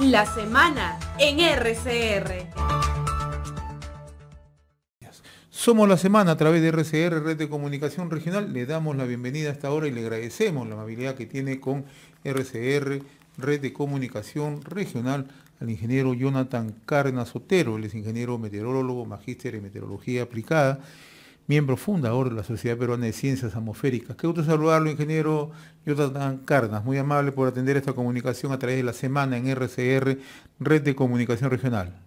La semana en RCR. Somos la semana a través de RCR, Red de Comunicación Regional. Le damos la bienvenida a esta hora y le agradecemos la amabilidad que tiene con RCR, Red de Comunicación Regional, al ingeniero Jonathan Cárdenas Otero. Él es ingeniero meteorólogo, magíster en meteorología aplicada, miembro fundador de la Sociedad Peruana de Ciencias Atmosféricas. Qué gusto saludarlo, ingeniero Jonathan Cárdenas. Muy amable por atender esta comunicación a través de la semana en RCR, Red de Comunicación Regional.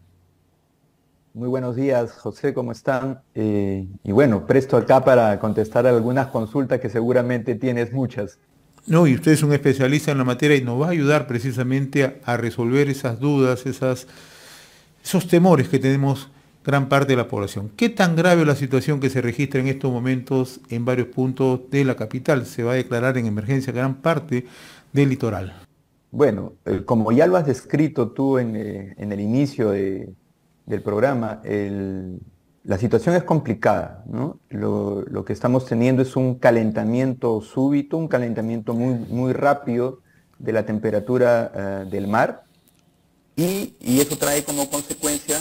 Muy buenos días, José, ¿cómo están? Y bueno, presto acá para contestar algunas consultas que seguramente tienes muchas. No, y usted es un especialista en la materia y nos va a ayudar precisamente a resolver esas dudas, esos temores que tenemos gran parte de la población. ¿Qué tan grave es la situación que se registra en estos momentos en varios puntos de la capital? Se va a declarar en emergencia gran parte del litoral. Bueno, como ya lo has descrito tú en el inicio del programa, la situación es complicada, ¿no? Lo que estamos teniendo es un calentamiento súbito, un calentamiento muy rápido de la temperatura del mar y eso trae como consecuencia,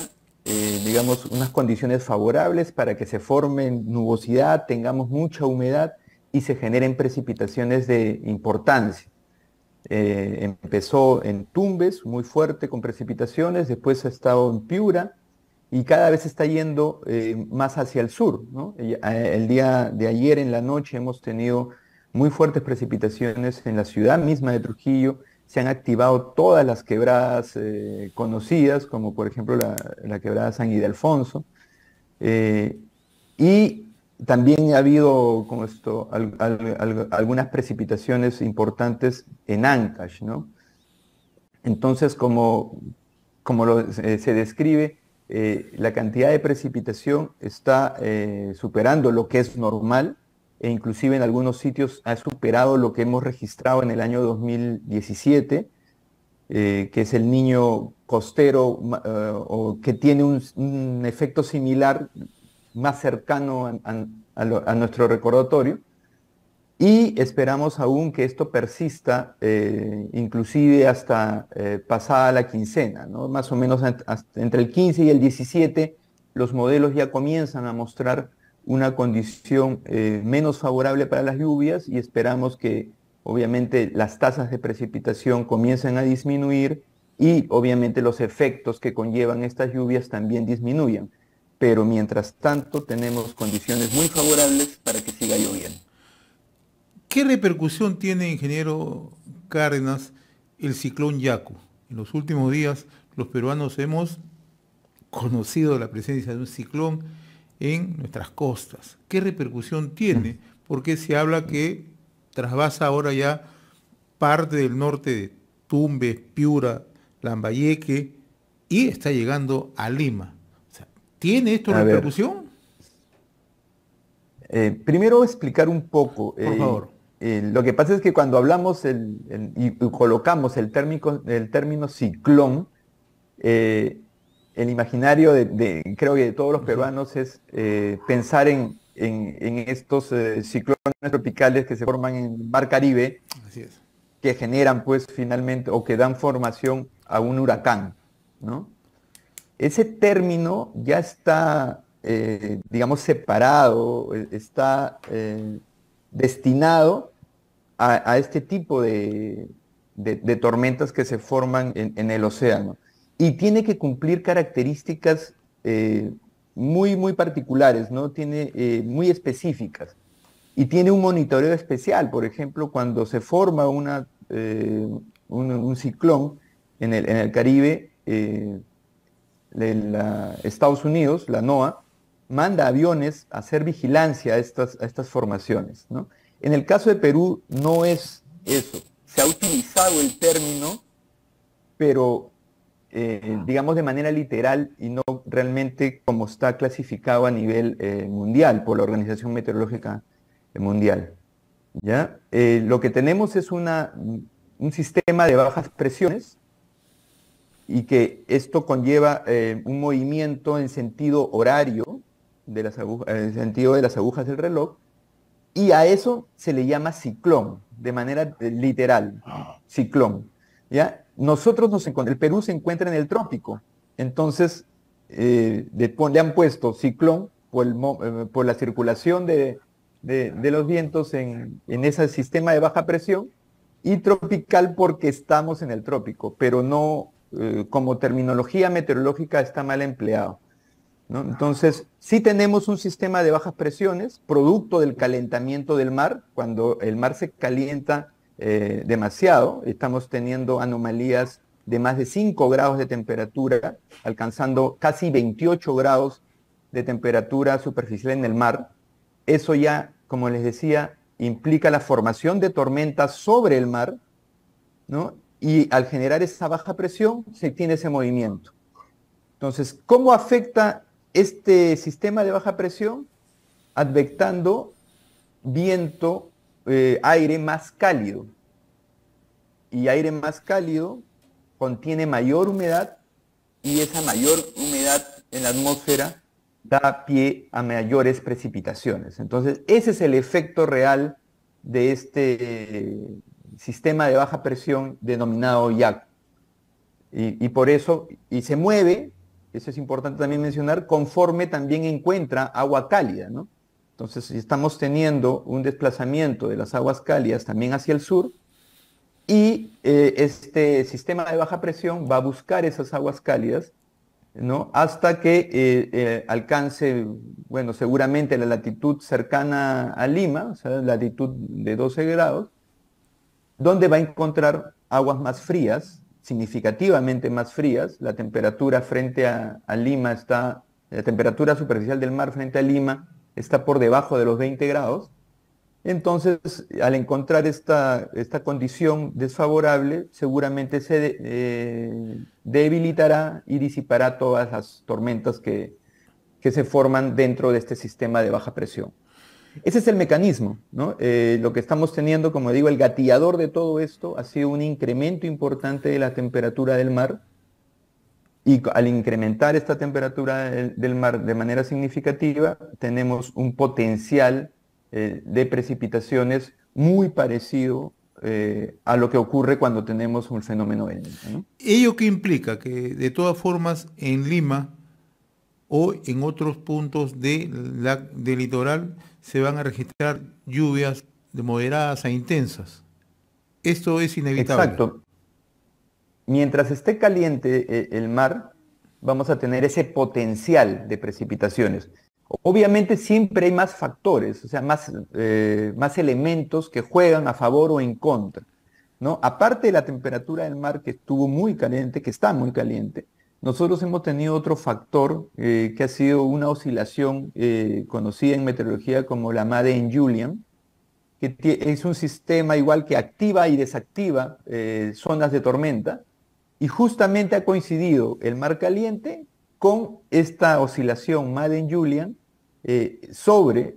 digamos, unas condiciones favorables para que se forme nubosidad, tengamos mucha humedad y se generen precipitaciones de importancia. Empezó en Tumbes, muy fuerte con precipitaciones, después ha estado en Piura y cada vez está yendo más hacia el sur, ¿no? El día de ayer en la noche hemos tenido muy fuertes precipitaciones en la ciudad misma de Trujillo. Se han activado todas las quebradas conocidas, como por ejemplo la quebrada San Ildefonso. Eh, y también ha habido como esto, algunas precipitaciones importantes en Ancash, ¿no? Entonces, se describe, la cantidad de precipitación está superando lo que es normal e inclusive en algunos sitios ha superado lo que hemos registrado en el año 2017, que es el niño costero, o que tiene un efecto similar más cercano a nuestro recordatorio, y esperamos aún que esto persista inclusive hasta pasada la quincena, ¿no? Más o menos entre el 15 y el 17 los modelos ya comienzan a mostrar una condición menos favorable para las lluvias y esperamos que obviamente las tasas de precipitación comiencen a disminuir y obviamente los efectos que conllevan estas lluvias también disminuyan. Pero mientras tanto tenemos condiciones muy favorables para que siga lloviendo. ¿Qué repercusión tiene, ingeniero Cárdenas, el ciclón Yaku? En los últimos días los peruanos hemos conocido la presencia de un ciclón en nuestras costas. ¿Qué repercusión tiene? Porque se habla que trasvasa ahora ya parte del norte de Tumbes, Piura, Lambayeque y está llegando a Lima. O sea, ¿tiene esto A ver, repercusión? primero explicar un poco. Por favor. Lo que pasa es que cuando hablamos y colocamos el término ciclón, eh, el imaginario creo que de todos los peruanos es pensar en estos ciclones tropicales que se forman en el Mar Caribe, Así es. que generan pues finalmente o que dan formación a un huracán, ¿no? Ese término ya está, digamos, separado, está destinado a este tipo de tormentas que se forman en el océano. Y tiene que cumplir características muy particulares, ¿no? Tiene muy específicas. Y tiene un monitoreo especial, por ejemplo, cuando se forma un ciclón en el Caribe, Estados Unidos, la NOAA, manda aviones a hacer vigilancia a estas formaciones, ¿no? En el caso de Perú no es eso. Se ha utilizado el término, pero digamos de manera literal y no realmente como está clasificado a nivel mundial por la Organización Meteorológica Mundial, ¿ya? Lo que tenemos es un sistema de bajas presiones y que esto conlleva un movimiento en sentido horario en sentido de las agujas del reloj, y a eso se le llama ciclón, de manera literal, ciclón, ¿ya? el Perú se encuentra en el trópico, entonces le han puesto ciclón por la circulación de los vientos en ese sistema de baja presión, y tropical porque estamos en el trópico, pero no, como terminología meteorológica está mal empleado, ¿no? Entonces, sí tenemos un sistema de bajas presiones, producto del calentamiento del mar. Cuando el mar se calienta demasiado, estamos teniendo anomalías de más de 5 grados de temperatura, alcanzando casi 28 grados de temperatura superficial en el mar. Eso ya, como les decía, implica la formación de tormentas sobre el mar, ¿no? Y al generar esa baja presión se tiene ese movimiento. Entonces, ¿cómo afecta este sistema de baja presión? Advectando viento, aire más cálido. Y aire más cálido contiene mayor humedad, y esa mayor humedad en la atmósfera da pie a mayores precipitaciones. Entonces, ese es el efecto real de este sistema de baja presión denominado YAC. Y por eso, y se mueve, eso es importante también mencionar, conforme también encuentra agua cálida, ¿no? Entonces, si estamos teniendo un desplazamiento de las aguas cálidas también hacia el sur, y este sistema de baja presión va a buscar esas aguas cálidas, ¿no? Hasta que alcance, bueno, seguramente la latitud cercana a Lima, o sea, latitud de 12 grados, donde va a encontrar aguas más frías, significativamente más frías. La temperatura frente a Lima está, la temperatura superficial del mar frente a Lima está por debajo de los 20 grados. Entonces, al encontrar esta condición desfavorable, seguramente se debilitará y disipará todas las tormentas que se forman dentro de este sistema de baja presión. Ese es el mecanismo, ¿no? Lo que estamos teniendo, como digo, el gatillador de todo esto ha sido un incremento importante de la temperatura del mar, y al incrementar esta temperatura del mar de manera significativa, tenemos un potencial de precipitaciones muy parecido a lo que ocurre cuando tenemos un fenómeno El Niño, ¿no? ¿Ello qué implica? Que de todas formas en Lima o en otros puntos del litoral se van a registrar lluvias de moderadas a intensas. Esto es inevitable. Exacto. Mientras esté caliente el mar, vamos a tener ese potencial de precipitaciones. Obviamente siempre hay más factores, o sea, más elementos que juegan a favor o en contra, ¿no? Aparte de la temperatura del mar, que estuvo muy caliente, que está muy caliente, nosotros hemos tenido otro factor que ha sido una oscilación conocida en meteorología como la Madden-Julian, que es un sistema igual que activa y desactiva zonas de tormenta, y justamente ha coincidido el mar caliente con esta oscilación Madden-Julian sobre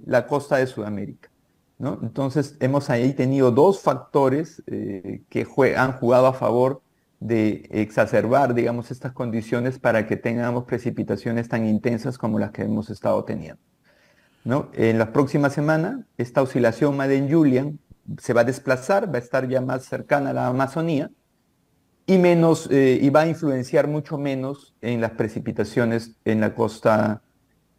la costa de Sudamérica, ¿no? Entonces hemos ahí tenido dos factores que han jugado a favor de exacerbar, digamos, estas condiciones para que tengamos precipitaciones tan intensas como las que hemos estado teniendo, ¿no? En la próxima semana, esta oscilación Madden-Julian se va a desplazar, va a estar ya más cercana a la Amazonía, y va a influenciar mucho menos en las precipitaciones en la costa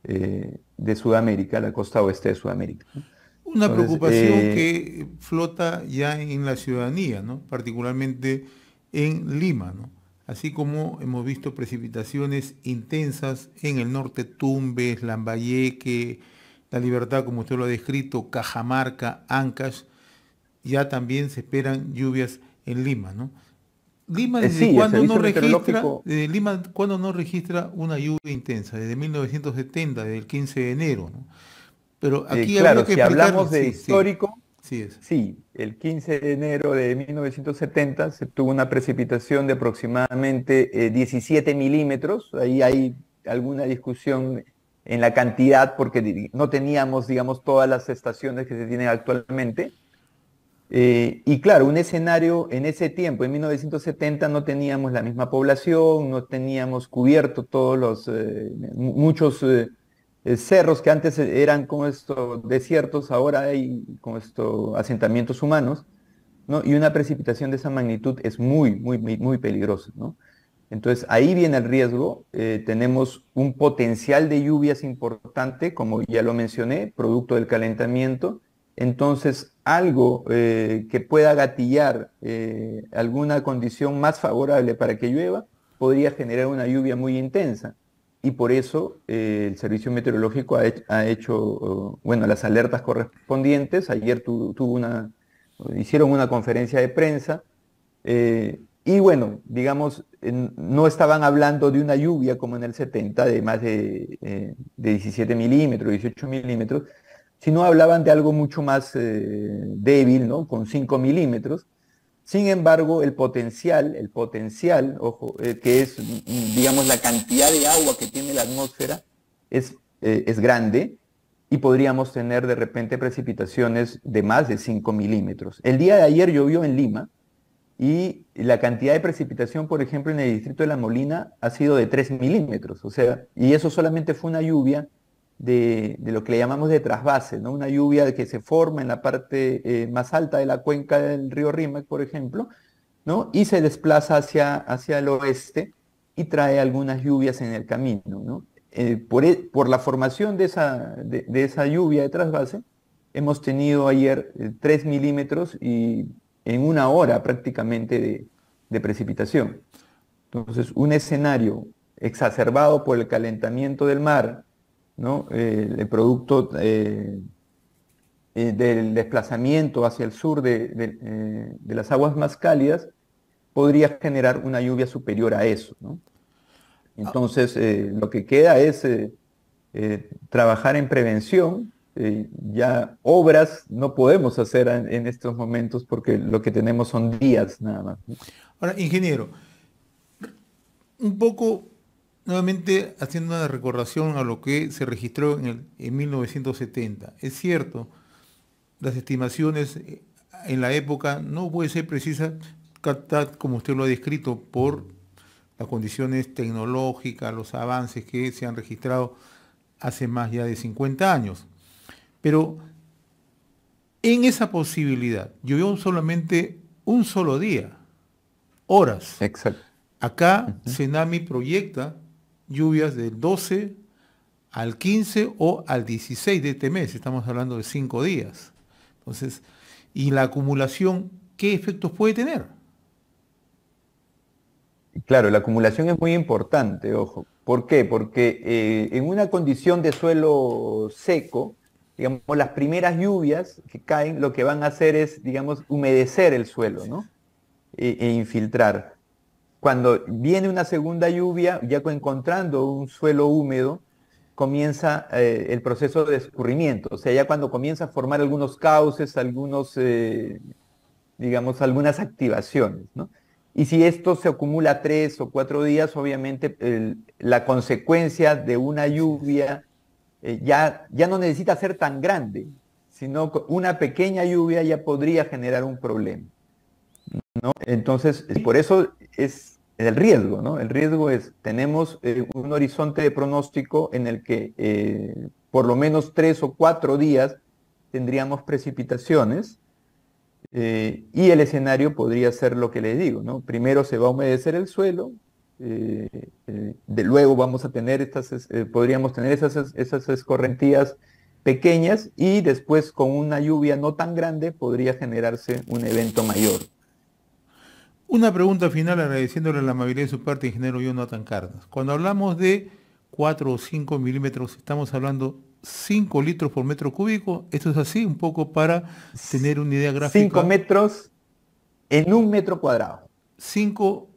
de Sudamérica, la costa oeste de Sudamérica, ¿no? Una Entonces, preocupación que flota ya en la ciudadanía, ¿no? Particularmente en Lima, ¿no? Así como hemos visto precipitaciones intensas en el norte, Tumbes, Lambayeque, La Libertad, como usted lo ha descrito, Cajamarca, Ancash, ya también se esperan lluvias en Lima, ¿no? Lima, sí, desde Lima, ¿cuándo no registra una lluvia intensa? Desde 1970, desde el 15 de enero, ¿no? Pero aquí claro, habría que si explicar, hablamos de histórico, sí, el 15 de enero de 1970 se tuvo una precipitación de aproximadamente 17 milímetros. Ahí hay alguna discusión en la cantidad porque no teníamos, digamos, todas las estaciones que se tienen actualmente. Y claro, un escenario en ese tiempo, en 1970, no teníamos la misma población, no teníamos cubierto todos los muchos cerros que antes eran como estos desiertos, ahora hay como estos asentamientos humanos. ¿no? Y una precipitación de esa magnitud es muy peligrosa, ¿no? Entonces ahí viene el riesgo. Tenemos un potencial de lluvias importante, como ya lo mencioné, producto del calentamiento. Entonces algo que pueda gatillar alguna condición más favorable para que llueva podría generar una lluvia muy intensa. Y por eso el Servicio Meteorológico ha hecho, bueno, las alertas correspondientes. Ayer hicieron una conferencia de prensa. Y bueno, digamos, no estaban hablando de una lluvia como en el 70 de más de 17 milímetros, 18 milímetros, sino hablaban de algo mucho más débil, ¿no? Con 5 milímetros. Sin embargo, el potencial, ojo, que es, digamos, la cantidad de agua que tiene la atmósfera, es grande y podríamos tener de repente precipitaciones de más de 5 milímetros. El día de ayer llovió en Lima y la cantidad de precipitación, por ejemplo, en el distrito de La Molina ha sido de 3 milímetros, o sea, y eso solamente fue una lluvia de lo que le llamamos de trasvase, ¿no? Una lluvia que se forma en la parte más alta de la cuenca del río Rímac, por ejemplo, ¿no? Y se desplaza hacia el oeste y trae algunas lluvias en el camino, ¿no? Por la formación de esa lluvia de trasvase, hemos tenido ayer 3 milímetros y en una hora prácticamente de precipitación. Entonces, un escenario exacerbado por el calentamiento del mar, ¿no? El producto del desplazamiento hacia el sur de las aguas más cálidas, podría generar una lluvia superior a eso, ¿no? Entonces, lo que queda es trabajar en prevención. Ya obras no podemos hacer en estos momentos porque lo que tenemos son días nada más, ¿no? Ahora, ingeniero, un poco nuevamente haciendo una recordación a lo que se registró en 1970. Es cierto, las estimaciones en la época no pueden ser precisas, como usted lo ha descrito, por las condiciones tecnológicas, los avances que se han registrado hace más ya de 50 años. Pero en esa posibilidad, llovió solamente un solo día, horas. Exacto. Acá Ujú. Senami proyecta lluvias del 12 al 15 o al 16 de este mes, estamos hablando de 5 días. Entonces, y la acumulación, ¿qué efectos puede tener? Claro, la acumulación es muy importante, ojo. ¿Por qué? Porque en una condición de suelo seco, digamos, las primeras lluvias que caen lo que van a hacer es, digamos, humedecer el suelo, ¿no? E infiltrar. Cuando viene una segunda lluvia, ya encontrando un suelo húmedo, comienza el proceso de escurrimiento. O sea, ya cuando comienza a formar algunos cauces, digamos, algunas activaciones, ¿no? Y si esto se acumula 3 o 4 días, obviamente la consecuencia de una lluvia ya no necesita ser tan grande, sino una pequeña lluvia ya podría generar un problema, ¿no? Entonces, por eso es el riesgo, ¿no? El riesgo es, tenemos un horizonte de pronóstico en el que por lo menos 3 o 4 días tendríamos precipitaciones. Y el escenario podría ser lo que les digo, ¿no? Primero se va a humedecer el suelo, luego vamos a tener podríamos tener esas escorrentías pequeñas y después con una lluvia no tan grande podría generarse un evento mayor. Una pregunta final agradeciéndole la amabilidad de su parte, ingeniero Jonathan Cardas. Cuando hablamos de 4 o 5 milímetros, estamos hablando 5 litros por metro cúbico. Esto es así, un poco para tener una idea 5 gráfica. metros en un metro cuadrado. 5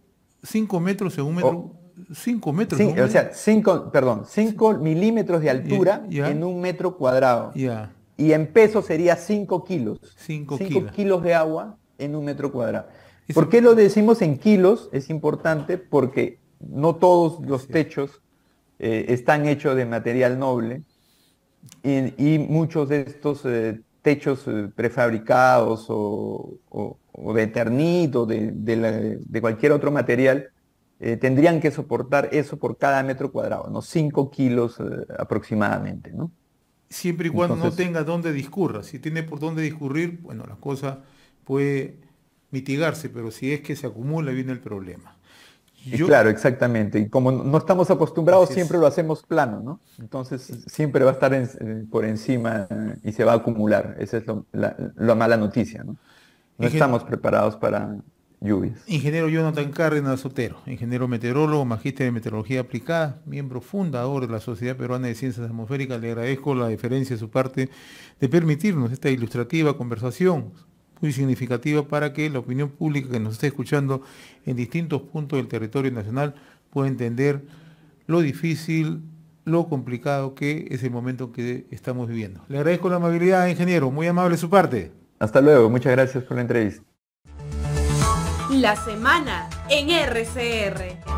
metros en un metro. 5 metros en un O metro. sea, 5 milímetros de altura Ya, en un metro cuadrado. ya, Y en peso sería 5 kilos. 5 5 kilos. kilos de agua en un metro cuadrado. Eso- ¿Por qué lo decimos en kilos? Es importante porque no todos los Sí. techos están hechos de material noble y muchos de estos techos prefabricados o de Eternit o de cualquier otro material tendrían que soportar eso por cada metro cuadrado, ¿no? 5 kilos aproximadamente, ¿no? Siempre y cuando no Entonces, tenga dónde discurra. Si tiene por dónde discurrir, bueno, la cosa puede mitigarse, pero si es que se acumula viene el problema. Claro, exactamente. Y como no estamos acostumbrados, siempre lo hacemos plano, ¿no? Entonces siempre va a estar por encima y se va a acumular. Esa es la mala noticia, ¿no? No estamos preparados para lluvias. Ingeniero Jonathan Cárdenas Sotero, ingeniero meteorólogo, magíster en meteorología aplicada, miembro fundador de la Sociedad Peruana de Ciencias Atmosféricas. Le agradezco la deferencia de su parte de permitirnos esta ilustrativa conversación muy significativa para que la opinión pública que nos esté escuchando en distintos puntos del territorio nacional pueda entender lo difícil, lo complicado que es el momento que estamos viviendo. Le agradezco la amabilidad, ingeniero, muy amable de su parte. Hasta luego, muchas gracias por la entrevista. La semana en RCR.